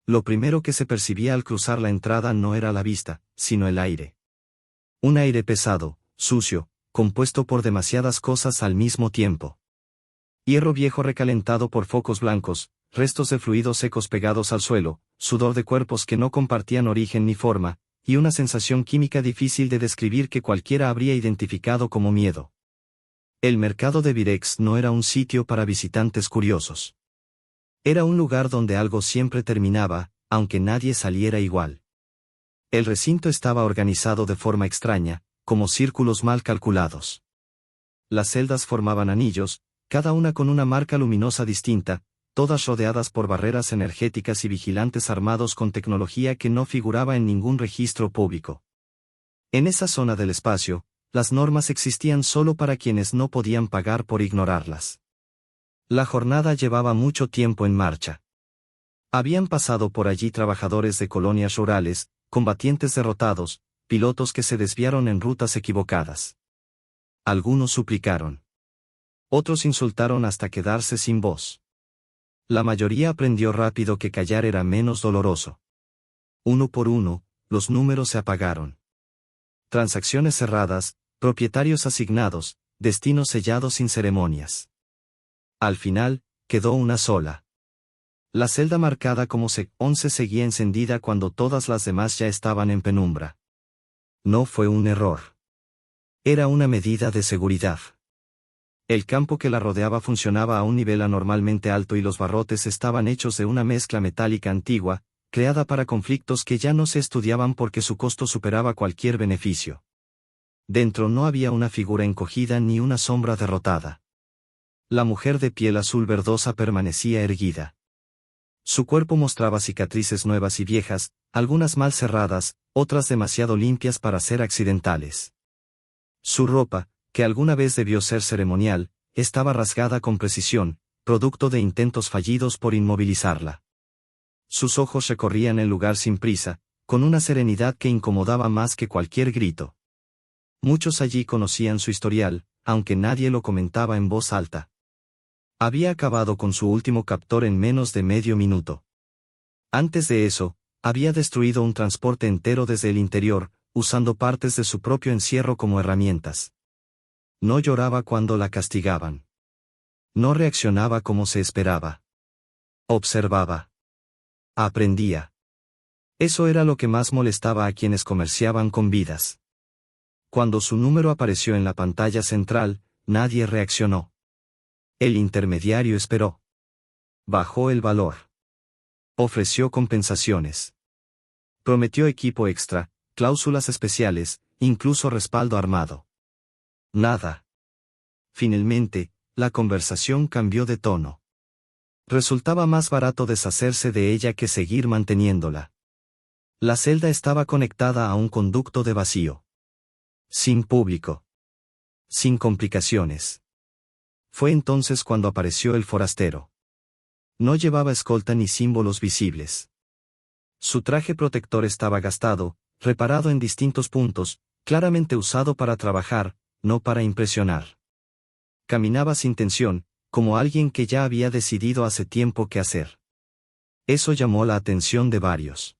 Lo primero que se percibía al cruzar la entrada no era la vista, sino el aire. Un aire pesado, sucio, compuesto por demasiadas cosas al mismo tiempo. Hierro viejo recalentado por focos blancos, restos de fluidos secos pegados al suelo, sudor de cuerpos que no compartían origen ni forma, y una sensación química difícil de describir que cualquiera habría identificado como miedo. El mercado de Virex no era un sitio para visitantes curiosos. Era un lugar donde algo siempre terminaba, aunque nadie saliera igual. El recinto estaba organizado de forma extraña, como círculos mal calculados. Las celdas formaban anillos, cada una con una marca luminosa distinta, todas rodeadas por barreras energéticas y vigilantes armados con tecnología que no figuraba en ningún registro público. En esa zona del espacio, las normas existían solo para quienes no podían pagar por ignorarlas. La jornada llevaba mucho tiempo en marcha. Habían pasado por allí trabajadores de colonias rurales, combatientes derrotados, pilotos que se desviaron en rutas equivocadas. Algunos suplicaron. Otros insultaron hasta quedarse sin voz. La mayoría aprendió rápido que callar era menos doloroso. Uno por uno, los números se apagaron. Transacciones cerradas, propietarios asignados, destinos sellados sin ceremonias. Al final, quedó una sola. La celda marcada como C11 seguía encendida cuando todas las demás ya estaban en penumbra. No fue un error. Era una medida de seguridad. El campo que la rodeaba funcionaba a un nivel anormalmente alto y los barrotes estaban hechos de una mezcla metálica antigua, creada para conflictos que ya no se estudiaban porque su costo superaba cualquier beneficio. Dentro no había una figura encogida ni una sombra derrotada. La mujer de piel azul verdosa permanecía erguida. Su cuerpo mostraba cicatrices nuevas y viejas, algunas mal cerradas, otras demasiado limpias para ser accidentales. Su ropa, que alguna vez debió ser ceremonial, estaba rasgada con precisión, producto de intentos fallidos por inmovilizarla. Sus ojos recorrían el lugar sin prisa, con una serenidad que incomodaba más que cualquier grito. Muchos allí conocían su historial, aunque nadie lo comentaba en voz alta. Había acabado con su último captor en menos de medio minuto. Antes de eso, había destruido un transporte entero desde el interior, usando partes de su propio encierro como herramientas. No lloraba cuando la castigaban. No reaccionaba como se esperaba. Observaba. Aprendía. Eso era lo que más molestaba a quienes comerciaban con vidas. Cuando su número apareció en la pantalla central, nadie reaccionó. El intermediario esperó. Bajó el valor. Ofreció compensaciones. Prometió equipo extra, cláusulas especiales, incluso respaldo armado. Nada. Finalmente, la conversación cambió de tono. Resultaba más barato deshacerse de ella que seguir manteniéndola. La celda estaba conectada a un conducto de vacío. Sin público. Sin complicaciones. Fue entonces cuando apareció el forastero. No llevaba escolta ni símbolos visibles. Su traje protector estaba gastado, reparado en distintos puntos, claramente usado para trabajar, no para impresionar. Caminaba sin tensión, como alguien que ya había decidido hace tiempo qué hacer. Eso llamó la atención de varios.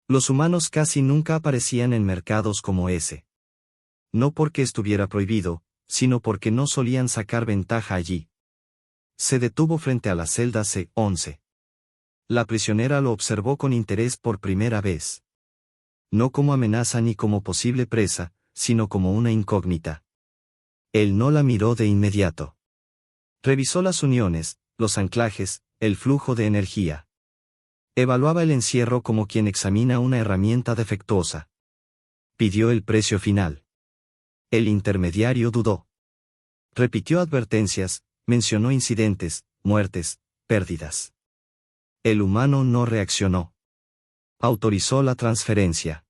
Los humanos casi nunca aparecían en mercados como ese. No porque estuviera prohibido, sino porque no solían sacar ventaja allí. Se detuvo frente a la celda C11. La prisionera lo observó con interés por primera vez. No como amenaza ni como posible presa, sino como una incógnita. Él no la miró de inmediato. Revisó las uniones, los anclajes, el flujo de energía. Evaluaba el encierro como quien examina una herramienta defectuosa. Pidió el precio final. El intermediario dudó. Repitió advertencias, mencionó incidentes, muertes, pérdidas. El humano no reaccionó. Autorizó la transferencia.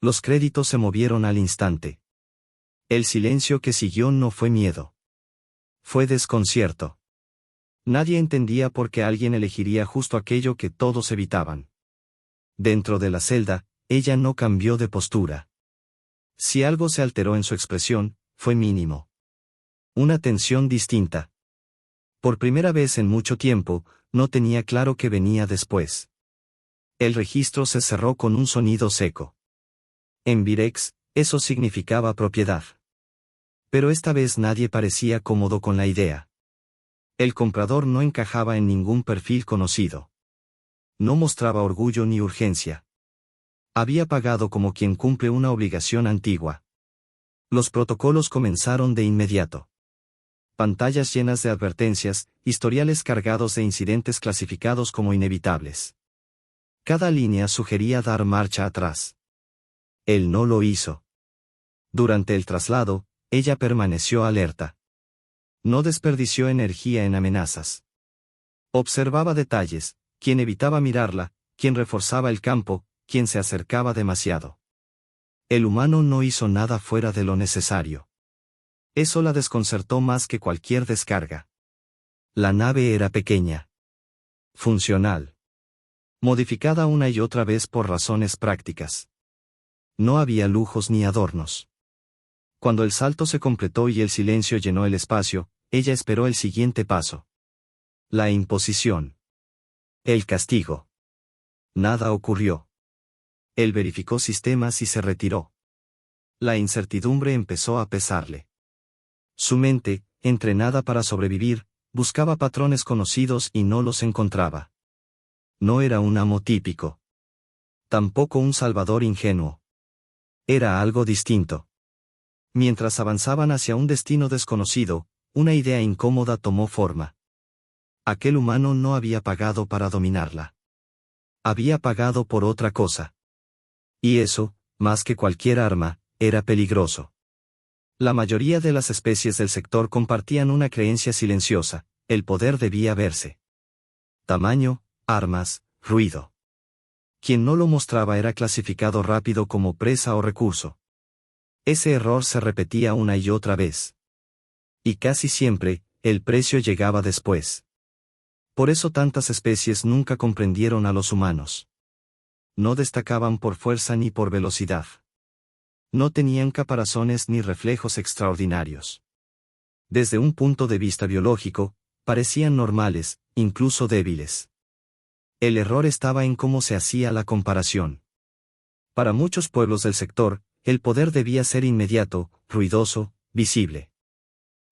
Los créditos se movieron al instante. El silencio que siguió no fue miedo. Fue desconcierto. Nadie entendía por qué alguien elegiría justo aquello que todos evitaban. Dentro de la celda, ella no cambió de postura. Si algo se alteró en su expresión, fue mínimo. Una tensión distinta. Por primera vez en mucho tiempo, no tenía claro qué venía después. El registro se cerró con un sonido seco. En Virex, eso significaba propiedad. Pero esta vez nadie parecía cómodo con la idea. El comprador no encajaba en ningún perfil conocido. No mostraba orgullo ni urgencia. Había pagado como quien cumple una obligación antigua. Los protocolos comenzaron de inmediato. Pantallas llenas de advertencias, historiales cargados de incidentes clasificados como inevitables. Cada línea sugería dar marcha atrás. Él no lo hizo. Durante el traslado, ella permaneció alerta. No desperdició energía en amenazas. Observaba detalles, quien evitaba mirarla, quien reforzaba el campo, quien se acercaba demasiado. El humano no hizo nada fuera de lo necesario. Eso la desconcertó más que cualquier descarga. La nave era pequeña. Funcional. Modificada una y otra vez por razones prácticas. No había lujos ni adornos. Cuando el salto se completó y el silencio llenó el espacio, ella esperó el siguiente paso. La imposición. El castigo. Nada ocurrió. Él verificó sistemas y se retiró. La incertidumbre empezó a pesarle. Su mente, entrenada para sobrevivir, buscaba patrones conocidos y no los encontraba. No era un amo típico. Tampoco un salvador ingenuo. Era algo distinto. Mientras avanzaban hacia un destino desconocido, una idea incómoda tomó forma. Aquel humano no había pagado para dominarla. Había pagado por otra cosa. Y eso, más que cualquier arma, era peligroso. La mayoría de las especies del sector compartían una creencia silenciosa: el poder debía verse. Tamaño, armas, ruido. Quien no lo mostraba era clasificado rápido como presa o recurso. Ese error se repetía una y otra vez. Y casi siempre, el precio llegaba después. Por eso tantas especies nunca comprendieron a los humanos. No destacaban por fuerza ni por velocidad. No tenían caparazones ni reflejos extraordinarios. Desde un punto de vista biológico, parecían normales, incluso débiles. El error estaba en cómo se hacía la comparación. Para muchos pueblos del sector, el poder debía ser inmediato, ruidoso, visible.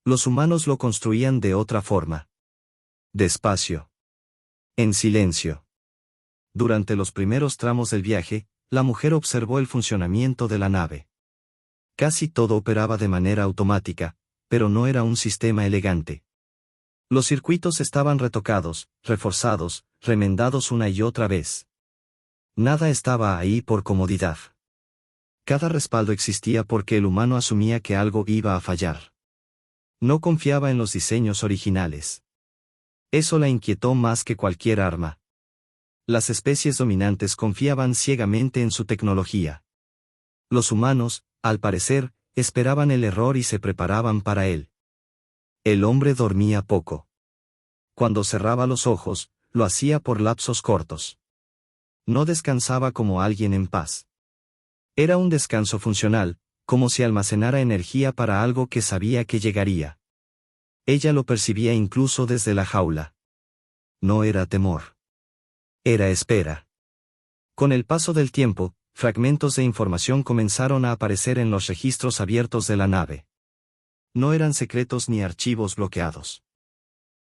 Los humanos lo construían de otra forma. Despacio. En silencio. Durante los primeros tramos del viaje, la mujer observó el funcionamiento de la nave. Casi todo operaba de manera automática, pero no era un sistema elegante. Los circuitos estaban retocados, reforzados, remendados una y otra vez. Nada estaba ahí por comodidad. Cada respaldo existía porque el humano asumía que algo iba a fallar. No confiaba en los diseños originales. Eso la inquietó más que cualquier arma. Las especies dominantes confiaban ciegamente en su tecnología. Los humanos, al parecer, esperaban el error y se preparaban para él. El hombre dormía poco. Cuando cerraba los ojos, lo hacía por lapsos cortos. No descansaba como alguien en paz. Era un descanso funcional, como si almacenara energía para algo que sabía que llegaría. Ella lo percibía incluso desde la jaula. No era temor. Era espera. Con el paso del tiempo, fragmentos de información comenzaron a aparecer en los registros abiertos de la nave. No eran secretos ni archivos bloqueados.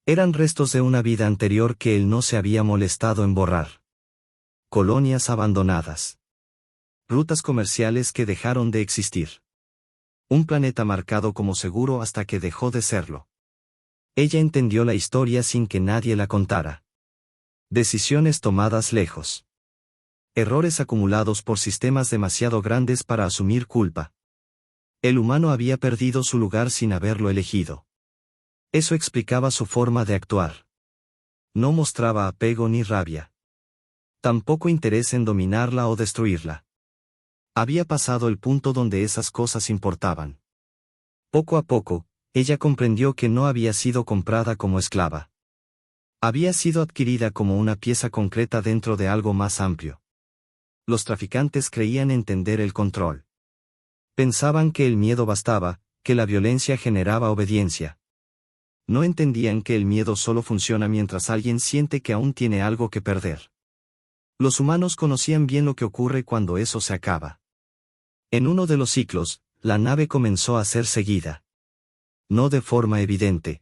Eran restos de una vida anterior que él no se había molestado en borrar. Colonias abandonadas. Rutas comerciales que dejaron de existir. Un planeta marcado como seguro hasta que dejó de serlo. Ella entendió la historia sin que nadie la contara. Decisiones tomadas lejos. Errores acumulados por sistemas demasiado grandes para asumir culpa. El humano había perdido su lugar sin haberlo elegido. Eso explicaba su forma de actuar. No mostraba apego ni rabia. Tampoco interés en dominarla o destruirla. Había pasado el punto donde esas cosas importaban. Poco a poco, ella comprendió que no había sido comprada como esclava. Había sido adquirida como una pieza concreta dentro de algo más amplio. Los traficantes creían entender el control. Pensaban que el miedo bastaba, que la violencia generaba obediencia. No entendían que el miedo solo funciona mientras alguien siente que aún tiene algo que perder. Los humanos conocían bien lo que ocurre cuando eso se acaba. En uno de los ciclos, la nave comenzó a ser seguida. No de forma evidente.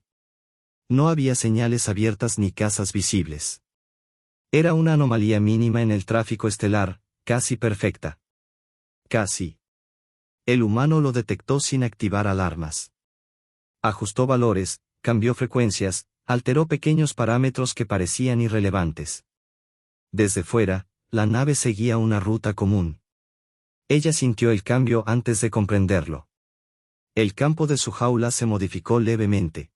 No había señales abiertas ni casas visibles. Era una anomalía mínima en el tráfico estelar, casi perfecta. Casi. El humano lo detectó sin activar alarmas. Ajustó valores, cambió frecuencias, alteró pequeños parámetros que parecían irrelevantes. Desde fuera, la nave seguía una ruta común. Ella sintió el cambio antes de comprenderlo. El campo de su jaula se modificó levemente.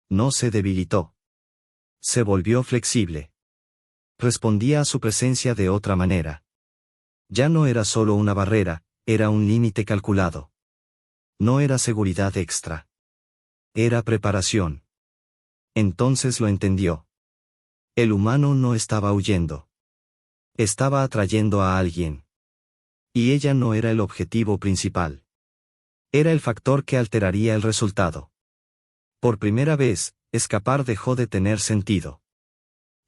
No se debilitó. Se volvió flexible. Respondía a su presencia de otra manera. Ya no era solo una barrera, era un límite calculado. No era seguridad extra. Era preparación. Entonces lo entendió. El humano no estaba huyendo. Estaba atrayendo a alguien. Y ella no era el objetivo principal. Era el factor que alteraría el resultado. Por primera vez, escapar dejó de tener sentido.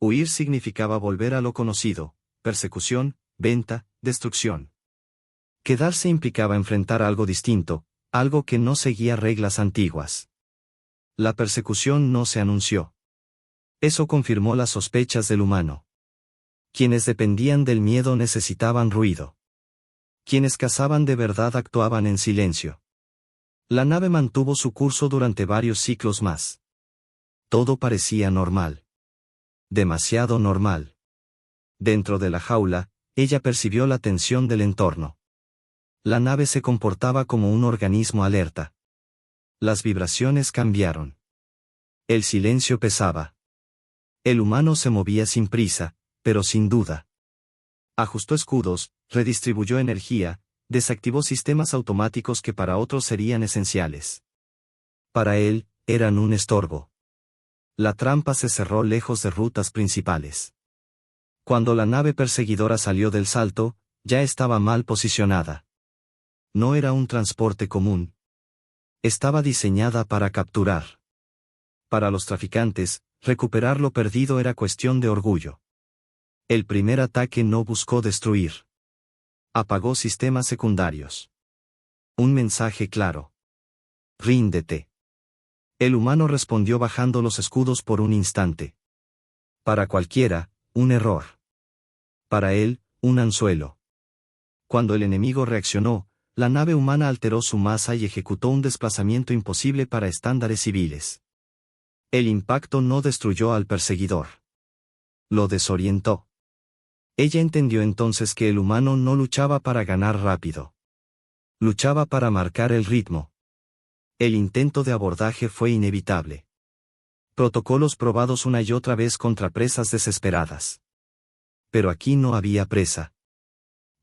Huir significaba volver a lo conocido, persecución, venta, destrucción. Quedarse implicaba enfrentar algo distinto, algo que no seguía reglas antiguas. La persecución no se anunció. Eso confirmó las sospechas del humano. Quienes dependían del miedo necesitaban ruido. Quienes cazaban de verdad actuaban en silencio. La nave mantuvo su curso durante varios ciclos más. Todo parecía normal. Demasiado normal. Dentro de la jaula, ella percibió la tensión del entorno. La nave se comportaba como un organismo alerta. Las vibraciones cambiaron. El silencio pesaba. El humano se movía sin prisa, pero sin duda. Ajustó escudos, redistribuyó energía, desactivó sistemas automáticos que para otros serían esenciales. Para él, eran un estorbo. La trampa se cerró lejos de rutas principales. Cuando la nave perseguidora salió del salto, ya estaba mal posicionada. No era un transporte común. Estaba diseñada para capturar. Para los traficantes, recuperar lo perdido era cuestión de orgullo. El primer ataque no buscó destruir. Apagó sistemas secundarios. Un mensaje claro. Ríndete. El humano respondió bajando los escudos por un instante. Para cualquiera, un error. Para él, un anzuelo. Cuando el enemigo reaccionó, la nave humana alteró su masa y ejecutó un desplazamiento imposible para estándares civiles. El impacto no destruyó al perseguidor. Lo desorientó. Ella entendió entonces que el humano no luchaba para ganar rápido. Luchaba para marcar el ritmo. El intento de abordaje fue inevitable. Protocolos probados una y otra vez contra presas desesperadas. Pero aquí no había presa.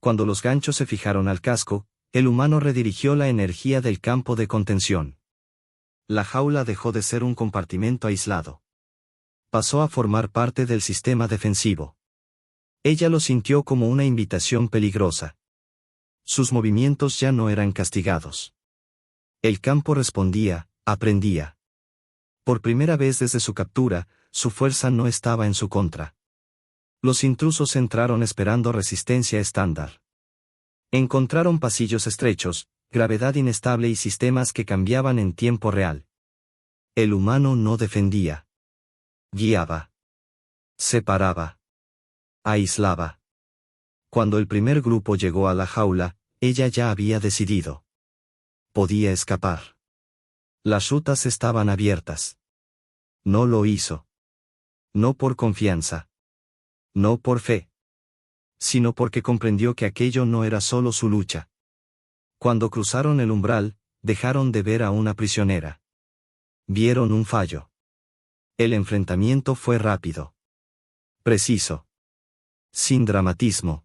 Cuando los ganchos se fijaron al casco, el humano redirigió la energía del campo de contención. La jaula dejó de ser un compartimento aislado. Pasó a formar parte del sistema defensivo. Ella lo sintió como una invitación peligrosa. Sus movimientos ya no eran castigados. El campo respondía, aprendía. Por primera vez desde su captura, su fuerza no estaba en su contra. Los intrusos entraron esperando resistencia estándar. Encontraron pasillos estrechos, gravedad inestable y sistemas que cambiaban en tiempo real. El humano no defendía. Guiaba. Separaba. Aislaba. Cuando el primer grupo llegó a la jaula, ella ya había decidido. Podía escapar. Las rutas estaban abiertas. No lo hizo. No por confianza. No por fe. Sino porque comprendió que aquello no era solo su lucha. Cuando cruzaron el umbral, dejaron de ver a una prisionera. Vieron un fallo. El enfrentamiento fue rápido. Preciso. Sin dramatismo.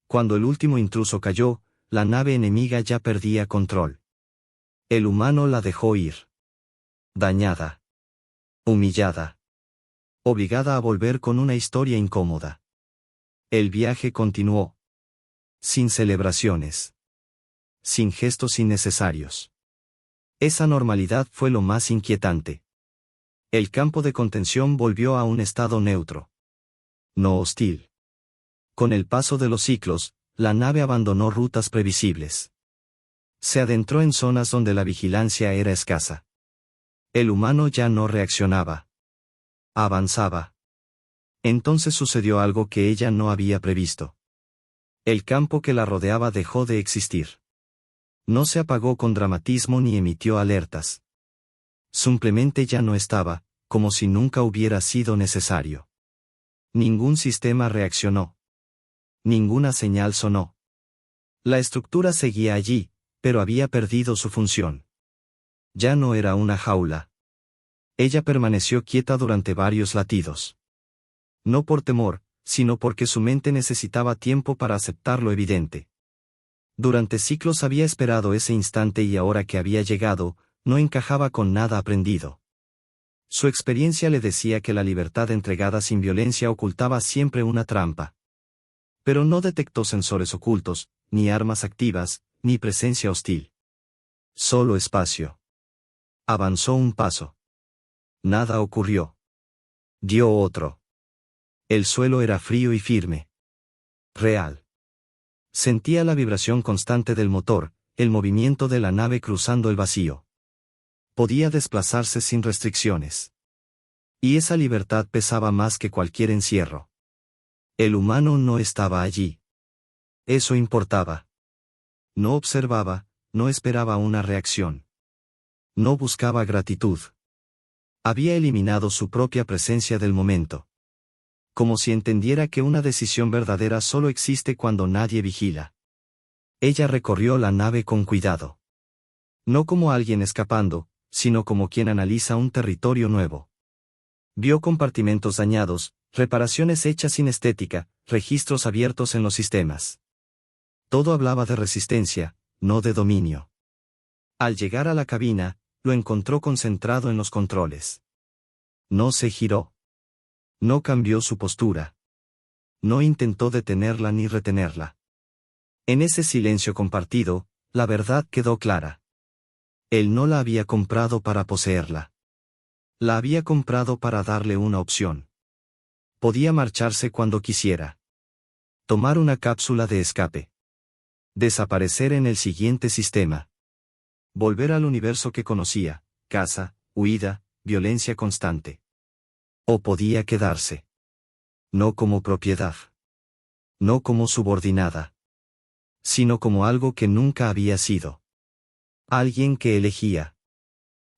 Cuando el último intruso cayó, la nave enemiga ya perdía control. El humano la dejó ir. Dañada. Humillada. Obligada a volver con una historia incómoda. El viaje continuó. Sin celebraciones. Sin gestos innecesarios. Esa normalidad fue lo más inquietante. El campo de contención volvió a un estado neutro. No hostil. Con el paso de los ciclos, la nave abandonó rutas previsibles. Se adentró en zonas donde la vigilancia era escasa. El humano ya no reaccionaba. Avanzaba. Entonces sucedió algo que ella no había previsto. El campo que la rodeaba dejó de existir. No se apagó con dramatismo ni emitió alertas. Simplemente ya no estaba, como si nunca hubiera sido necesario. Ningún sistema reaccionó. Ninguna señal sonó. La estructura seguía allí, pero había perdido su función. Ya no era una jaula. Ella permaneció quieta durante varios latidos. No por temor, sino porque su mente necesitaba tiempo para aceptar lo evidente. Durante siglos había esperado ese instante y ahora que había llegado, no encajaba con nada aprendido. Su experiencia le decía que la libertad entregada sin violencia ocultaba siempre una trampa. Pero no detectó sensores ocultos, ni armas activas, ni presencia hostil. Solo espacio. Avanzó un paso. Nada ocurrió. Dio otro. El suelo era frío y firme. Real. Sentía la vibración constante del motor, el movimiento de la nave cruzando el vacío. Podía desplazarse sin restricciones. Y esa libertad pesaba más que cualquier encierro. El humano no estaba allí. Eso importaba. No observaba, no esperaba una reacción. No buscaba gratitud. Había eliminado su propia presencia del momento. Como si entendiera que una decisión verdadera solo existe cuando nadie vigila. Ella recorrió la nave con cuidado. No como alguien escapando, sino como quien analiza un territorio nuevo. Vio compartimentos dañados, reparaciones hechas sin estética, registros abiertos en los sistemas. Todo hablaba de resistencia, no de dominio. Al llegar a la cabina, lo encontró concentrado en los controles. No se giró. No cambió su postura. No intentó detenerla ni retenerla. En ese silencio compartido, la verdad quedó clara. Él no la había comprado para poseerla. La había comprado para darle una opción. Podía marcharse cuando quisiera. Tomar una cápsula de escape. Desaparecer en el siguiente sistema. Volver al universo que conocía, caza, huida, violencia constante. O podía quedarse. No como propiedad. No como subordinada. Sino como algo que nunca había sido. Alguien que elegía.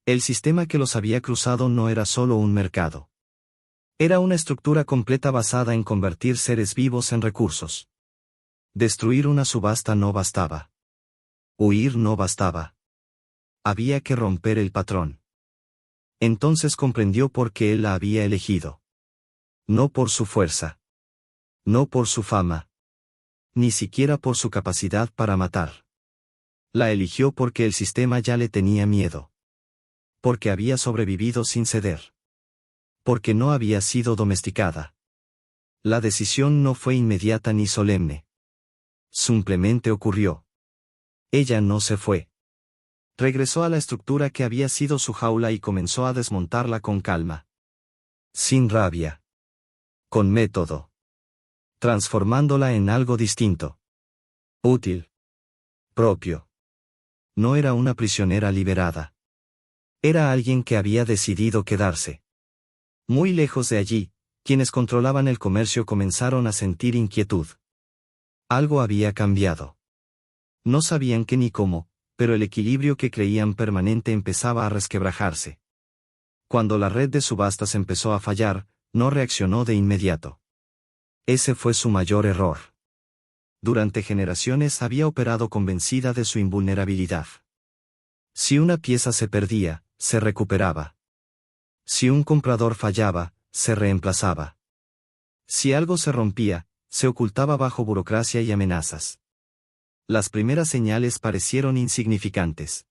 El sistema que los había cruzado no era solo un mercado. Era una estructura completa basada en convertir seres vivos en recursos. Destruir una subasta no bastaba. Huir no bastaba. Había que romper el patrón. Entonces comprendió por qué él la había elegido. No por su fuerza. No por su fama. Ni siquiera por su capacidad para matar. La eligió porque el sistema ya le tenía miedo. Porque había sobrevivido sin ceder. Porque no había sido domesticada. La decisión no fue inmediata ni solemne. Simplemente ocurrió. Ella no se fue. Regresó a la estructura que había sido su jaula y comenzó a desmontarla con calma. Sin rabia. Con método. Transformándola en algo distinto. Útil. Propio. No era una prisionera liberada. Era alguien que había decidido quedarse. Muy lejos de allí, quienes controlaban el comercio comenzaron a sentir inquietud. Algo había cambiado. No sabían qué ni cómo, pero el equilibrio que creían permanente empezaba a resquebrajarse. Cuando la red de subastas empezó a fallar, no reaccionó de inmediato. Ese fue su mayor error. Durante generaciones había operado convencida de su invulnerabilidad. Si una pieza se perdía, se recuperaba. Si un comprador fallaba, se reemplazaba. Si algo se rompía, se ocultaba bajo burocracia y amenazas. Las primeras señales parecieron insignificantes.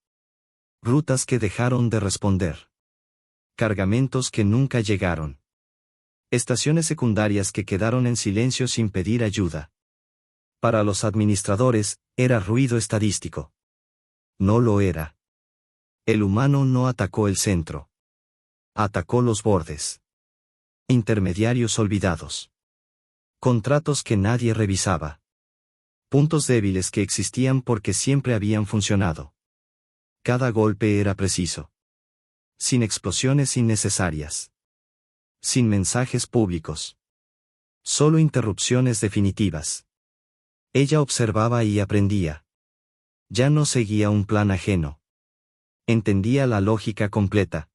Rutas que dejaron de responder. Cargamentos que nunca llegaron. Estaciones secundarias que quedaron en silencio sin pedir ayuda. Para los administradores, era ruido estadístico. No lo era. El humano no atacó el centro. Atacó los bordes. Intermediarios olvidados. Contratos que nadie revisaba. Puntos débiles que existían porque siempre habían funcionado. Cada golpe era preciso. Sin explosiones innecesarias. Sin mensajes públicos. Solo interrupciones definitivas. Ella observaba y aprendía. Ya no seguía un plan ajeno. Entendía la lógica completa.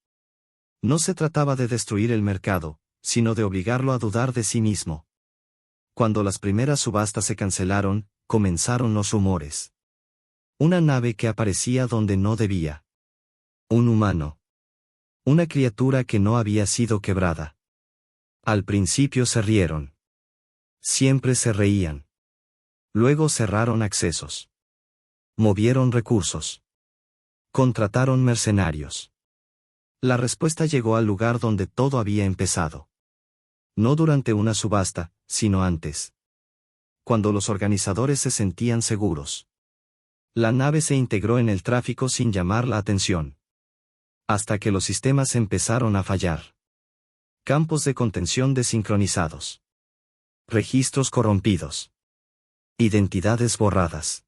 No se trataba de destruir el mercado, sino de obligarlo a dudar de sí mismo. Cuando las primeras subastas se cancelaron, comenzaron los rumores. Una nave que aparecía donde no debía. Un humano. Una criatura que no había sido quebrada. Al principio se rieron. Siempre se reían. Luego cerraron accesos. Movieron recursos. Contrataron mercenarios. La respuesta llegó al lugar donde todo había empezado. No durante una subasta, sino antes. Cuando los organizadores se sentían seguros. La nave se integró en el tráfico sin llamar la atención. Hasta que los sistemas empezaron a fallar. Campos de contención desincronizados. Registros corrompidos. Identidades borradas.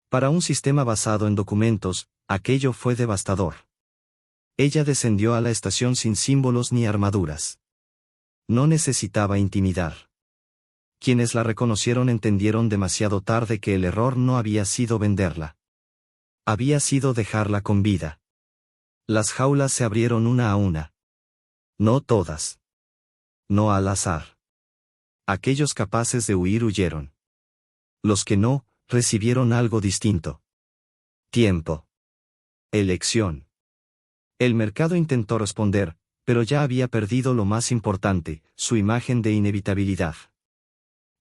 Para un sistema basado en documentos, aquello fue devastador. Ella descendió a la estación sin símbolos ni armaduras. No necesitaba intimidar. Quienes la reconocieron entendieron demasiado tarde que el error no había sido venderla. Había sido dejarla con vida. Las jaulas se abrieron una a una. No todas. No al azar. Aquellos capaces de huir huyeron. Los que no, recibieron algo distinto. Tiempo. Elección. El mercado intentó responder, pero ya había perdido lo más importante, su imagen de inevitabilidad.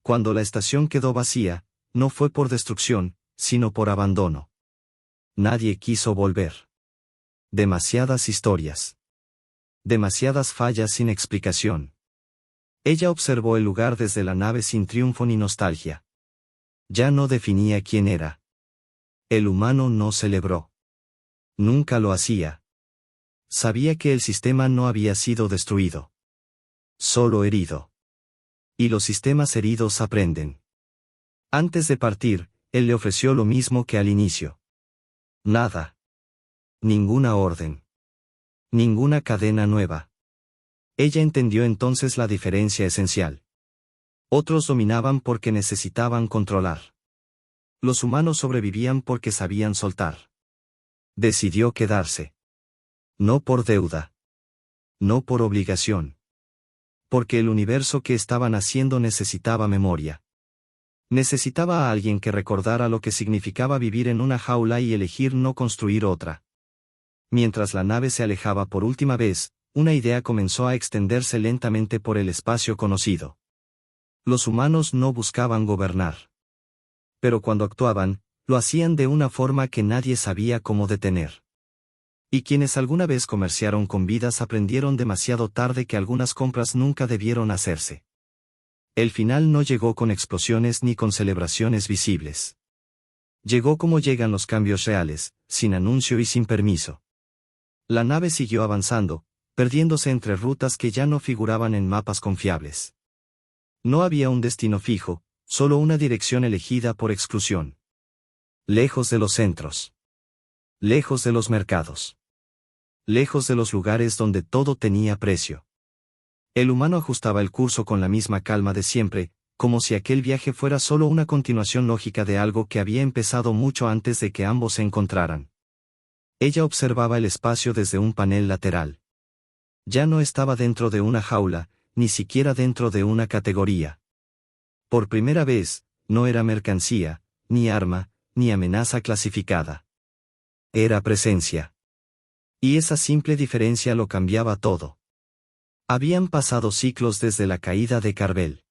Cuando la estación quedó vacía, no fue por destrucción, sino por abandono. Nadie quiso volver. Demasiadas historias. Demasiadas fallas sin explicación. Ella observó el lugar desde la nave sin triunfo ni nostalgia. Ya no definía quién era. El humano no celebró. Nunca lo hacía. Sabía que el sistema no había sido destruido. Solo herido. Y los sistemas heridos aprenden. Antes de partir, él le ofreció lo mismo que al inicio. Nada. Ninguna orden. Ninguna cadena nueva. Ella entendió entonces la diferencia esencial. Otros dominaban porque necesitaban controlar. Los humanos sobrevivían porque sabían soltar. Decidió quedarse. No por deuda. No por obligación. Porque el universo que estaban haciendo necesitaba memoria. Necesitaba a alguien que recordara lo que significaba vivir en una jaula y elegir no construir otra. Mientras la nave se alejaba por última vez, una idea comenzó a extenderse lentamente por el espacio conocido. Los humanos no buscaban gobernar. Pero cuando actuaban, lo hacían de una forma que nadie sabía cómo detener. Y quienes alguna vez comerciaron con vidas aprendieron demasiado tarde que algunas compras nunca debieron hacerse. El final no llegó con explosiones ni con celebraciones visibles. Llegó como llegan los cambios reales, sin anuncio y sin permiso. La nave siguió avanzando, perdiéndose entre rutas que ya no figuraban en mapas confiables. No había un destino fijo, solo una dirección elegida por exclusión. Lejos de los centros. Lejos de los mercados. Lejos de los lugares donde todo tenía precio. El humano ajustaba el curso con la misma calma de siempre, como si aquel viaje fuera solo una continuación lógica de algo que había empezado mucho antes de que ambos se encontraran. Ella observaba el espacio desde un panel lateral. Ya no estaba dentro de una jaula, ni siquiera dentro de una categoría. Por primera vez, no era mercancía, ni arma, ni amenaza clasificada. Era presencia. Y esa simple diferencia lo cambiaba todo. Habían pasado ciclos desde la caída de Carvel.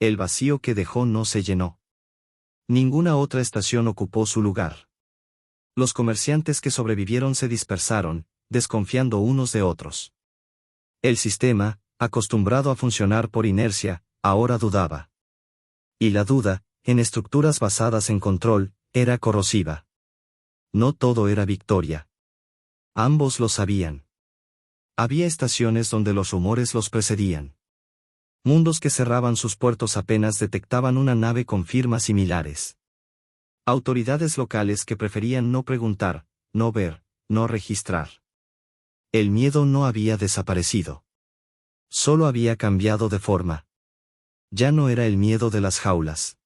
El vacío que dejó no se llenó. Ninguna otra estación ocupó su lugar. Los comerciantes que sobrevivieron se dispersaron, desconfiando unos de otros. El sistema, acostumbrado a funcionar por inercia, ahora dudaba. Y la duda, en estructuras basadas en control, era corrosiva. No todo era victoria. Ambos lo sabían. Había estaciones donde los rumores los precedían. Mundos que cerraban sus puertos apenas detectaban una nave con firmas similares. Autoridades locales que preferían no preguntar, no ver, no registrar. El miedo no había desaparecido. Solo había cambiado de forma. Ya no era el miedo de las jaulas.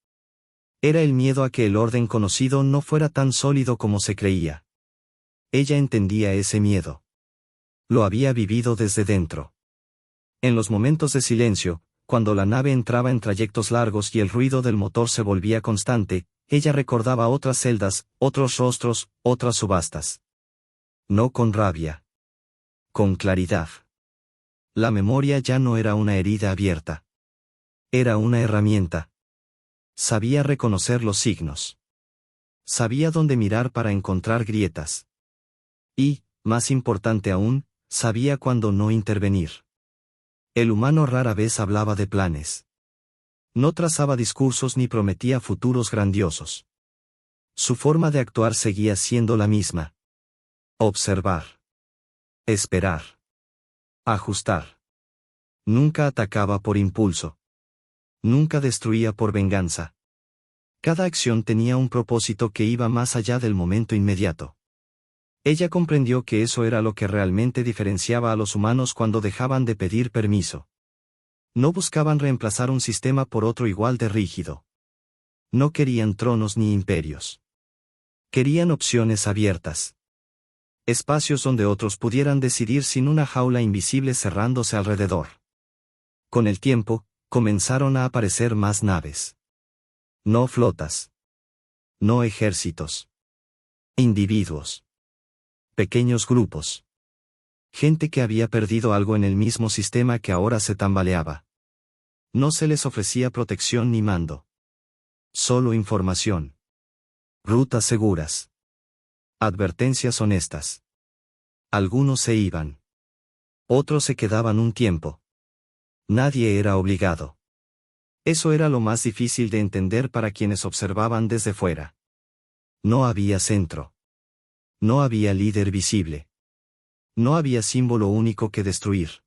Era el miedo a que el orden conocido no fuera tan sólido como se creía. Ella entendía ese miedo. Lo había vivido desde dentro. En los momentos de silencio, cuando la nave entraba en trayectos largos y el ruido del motor se volvía constante, ella recordaba otras celdas, otros rostros, otras subastas. No con rabia. Con claridad. La memoria ya no era una herida abierta. Era una herramienta. Sabía reconocer los signos. Sabía dónde mirar para encontrar grietas. Y, más importante aún, sabía cuándo no intervenir. El humano rara vez hablaba de planes. No trazaba discursos ni prometía futuros grandiosos. Su forma de actuar seguía siendo la misma. Observar. Esperar. Ajustar. Nunca atacaba por impulso. Nunca destruía por venganza. Cada acción tenía un propósito que iba más allá del momento inmediato. Ella comprendió que eso era lo que realmente diferenciaba a los humanos cuando dejaban de pedir permiso. No buscaban reemplazar un sistema por otro igual de rígido. No querían tronos ni imperios. Querían opciones abiertas. Espacios donde otros pudieran decidir sin una jaula invisible cerrándose alrededor. Con el tiempo, comenzaron a aparecer más naves. No flotas. No ejércitos. Individuos. Pequeños grupos. Gente que había perdido algo en el mismo sistema que ahora se tambaleaba. No se les ofrecía protección ni mando. Solo información. Rutas seguras. Advertencias honestas. Algunos se iban. Otros se quedaban un tiempo. Nadie era obligado. Eso era lo más difícil de entender para quienes observaban desde fuera. No había centro. No había líder visible. No había símbolo único que destruir.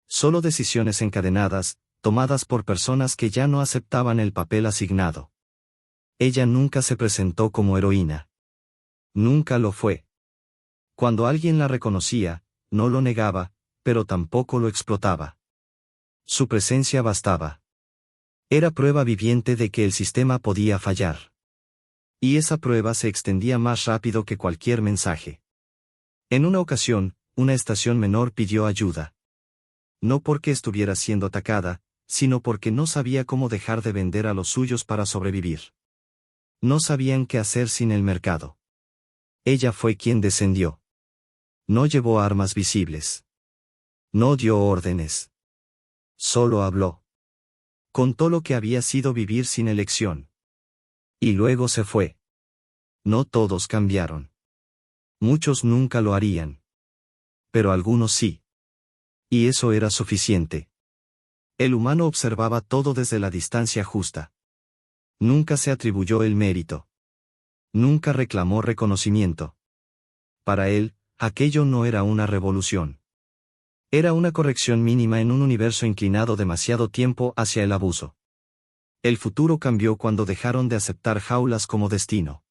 Solo decisiones encadenadas, tomadas por personas que ya no aceptaban el papel asignado. Ella nunca se presentó como heroína. Nunca lo fue. Cuando alguien la reconocía, no lo negaba, pero tampoco lo explotaba. Su presencia bastaba. Era prueba viviente de que el sistema podía fallar. Y esa prueba se extendía más rápido que cualquier mensaje. En una ocasión, una estación menor pidió ayuda. No porque estuviera siendo atacada, sino porque no sabía cómo dejar de vender a los suyos para sobrevivir. No sabían qué hacer sin el mercado. Ella fue quien descendió. No llevó armas visibles. No dio órdenes. Solo habló. Contó lo que había sido vivir sin elección. Y luego se fue. No todos cambiaron. Muchos nunca lo harían. Pero algunos sí. Y eso era suficiente. El humano observaba todo desde la distancia justa. Nunca se atribuyó el mérito. Nunca reclamó reconocimiento. Para él, aquello no era una revolución. Era una corrección mínima en un universo inclinado demasiado tiempo hacia el abuso. El futuro cambió cuando dejaron de aceptar jaulas como destino.